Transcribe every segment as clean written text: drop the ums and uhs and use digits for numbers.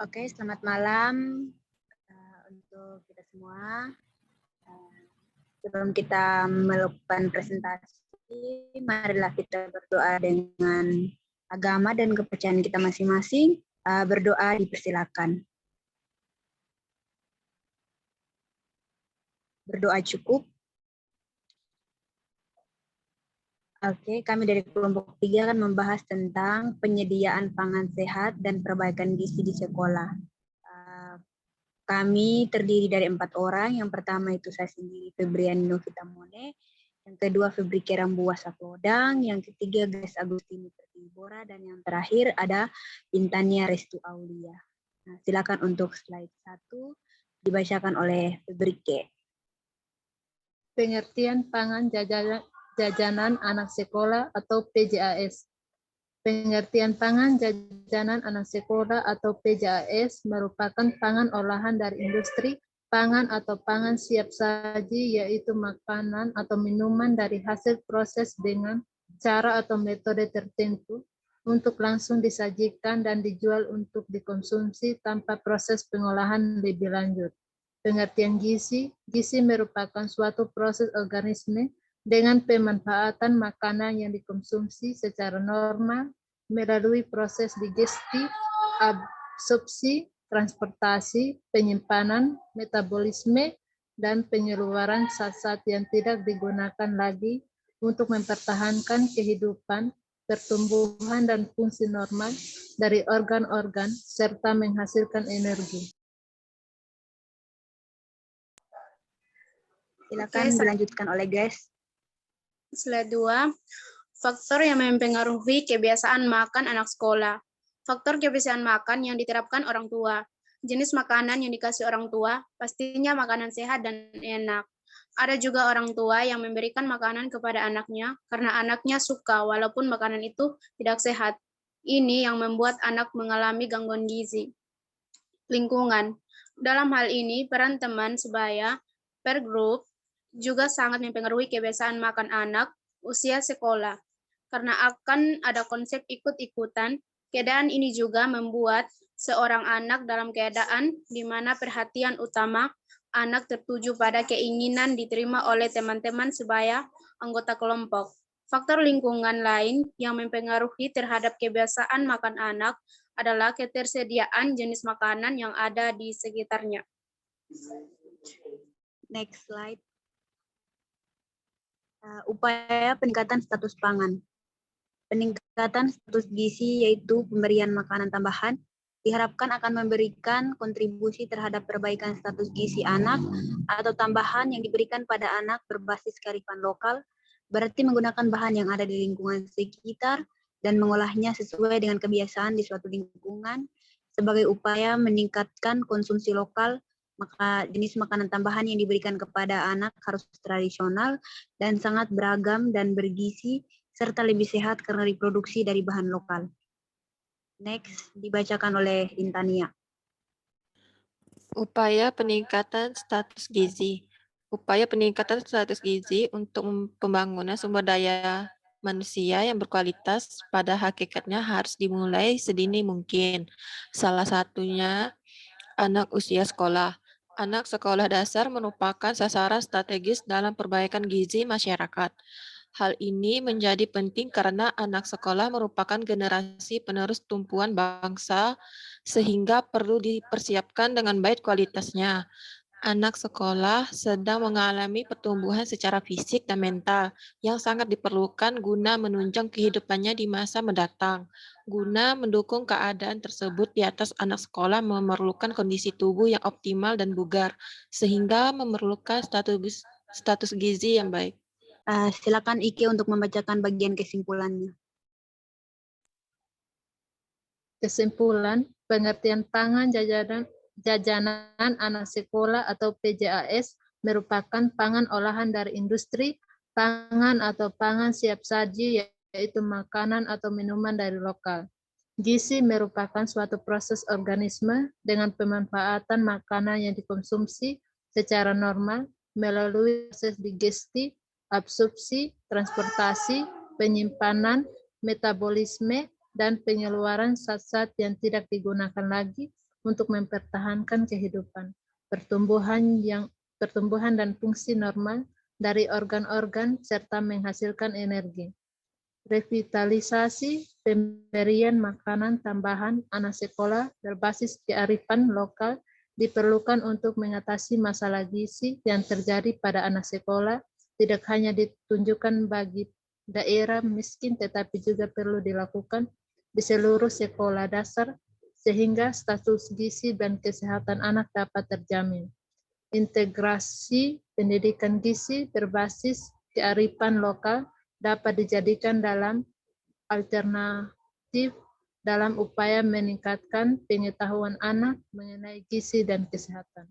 Oke, selamat malam untuk kita semua. Sebelum kita melakukan presentasi, marilah kita berdoa dengan agama dan kepercayaan kita masing-masing. Berdoa dipersilakan. Berdoa cukup. Oke, kami dari kelompok 3 akan membahas tentang penyediaan pangan sehat dan perbaikan gizi di sekolah. Kami terdiri dari 4 orang. Yang pertama itu saya sendiri, Febriani Novita Mone. Yang kedua, Febri Kerambua Sapodang. Yang ketiga, Grace Agustini Pertibora. Dan yang terakhir ada Intania Restu Aulia. Nah, silakan untuk slide 1 dibacakan oleh Febri Ke. Pengertian pangan jajanan anak sekolah atau PJAS. Pengertian pangan jajanan anak sekolah atau PJAS merupakan pangan olahan dari industri pangan atau pangan siap saji, yaitu makanan atau minuman dari hasil proses dengan cara atau metode tertentu untuk langsung disajikan dan dijual untuk dikonsumsi tanpa proses pengolahan lebih lanjut. Pengertian gizi merupakan suatu proses organisme dengan pemanfaatan makanan yang dikonsumsi secara normal melalui proses digesti, absorpsi, transportasi, penyimpanan, metabolisme, dan pengeluaran zat-zat yang tidak digunakan lagi untuk mempertahankan kehidupan, pertumbuhan, dan fungsi normal dari organ-organ serta menghasilkan energi. Silakan dilanjutkan oleh Grace. Slide 2, faktor yang mempengaruhi kebiasaan makan anak sekolah. Faktor kebiasaan makan yang diterapkan orang tua. Jenis makanan yang dikasih orang tua, pastinya makanan sehat dan enak. Ada juga orang tua yang memberikan makanan kepada anaknya karena anaknya suka walaupun makanan itu tidak sehat. Ini yang membuat anak mengalami gangguan gizi. Lingkungan. Dalam hal ini, peran teman sebaya, per grup, juga sangat mempengaruhi kebiasaan makan anak usia sekolah. Karena akan ada konsep ikut-ikutan, keadaan ini juga membuat seorang anak dalam keadaan di mana perhatian utama anak tertuju pada keinginan diterima oleh teman-teman sebaya anggota kelompok. Faktor lingkungan lain yang mempengaruhi terhadap kebiasaan makan anak adalah ketersediaan jenis makanan yang ada di sekitarnya. Next slide. Upaya peningkatan status pangan. Peningkatan status gizi yaitu pemberian makanan tambahan diharapkan akan memberikan kontribusi terhadap perbaikan status gizi anak atau tambahan yang diberikan pada anak berbasis kearifan lokal, berarti menggunakan bahan yang ada di lingkungan sekitar dan mengolahnya sesuai dengan kebiasaan di suatu lingkungan sebagai upaya meningkatkan konsumsi lokal. Maka jenis makanan tambahan yang diberikan kepada anak harus tradisional dan sangat beragam dan bergizi, serta lebih sehat karena diproduksi dari bahan lokal. Next, dibacakan oleh Intania. Upaya peningkatan status gizi. Upaya peningkatan status gizi untuk pembangunan sumber daya manusia yang berkualitas pada hakikatnya harus dimulai sedini mungkin. Salah satunya anak usia sekolah. Anak sekolah dasar merupakan sasaran strategis dalam perbaikan gizi masyarakat. Hal ini menjadi penting karena anak sekolah merupakan generasi penerus tumpuan bangsa sehingga perlu dipersiapkan dengan baik kualitasnya. Anak sekolah sedang mengalami pertumbuhan secara fisik dan mental yang sangat diperlukan guna menunjang kehidupannya di masa mendatang. Guna mendukung keadaan tersebut di atas, anak sekolah memerlukan kondisi tubuh yang optimal dan bugar, sehingga memerlukan status gizi yang baik. Silakan Ike untuk membacakan bagian kesimpulannya. Kesimpulan, pengertian pangan jajanan anak sekolah atau PJAS merupakan pangan olahan dari industri, pangan atau pangan siap saji, yaitu makanan atau minuman dari lokal. Gizi merupakan suatu proses organisme dengan pemanfaatan makanan yang dikonsumsi secara normal melalui proses digesti, absorpsi, transportasi, penyimpanan, metabolisme, dan pengeluaran zat-zat yang tidak digunakan lagi untuk mempertahankan kehidupan, pertumbuhan dan fungsi normal dari organ-organ serta menghasilkan energi. Revitalisasi pemberian makanan tambahan anak sekolah berbasis kearifan lokal diperlukan untuk mengatasi masalah gizi yang terjadi pada anak sekolah, tidak hanya ditunjukkan bagi daerah miskin, tetapi juga perlu dilakukan di seluruh sekolah dasar, sehingga status gizi dan kesehatan anak dapat terjamin. Integrasi pendidikan gizi berbasis kearifan lokal dapat dijadikan dalam alternatif dalam upaya meningkatkan pengetahuan anak mengenai gizi dan kesehatan.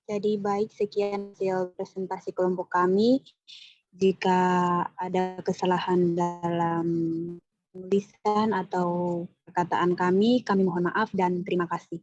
Jadi baik, sekian hasil presentasi kelompok kami. Jika ada kesalahan dalam tulisan atau perkataan kami mohon maaf dan terima kasih.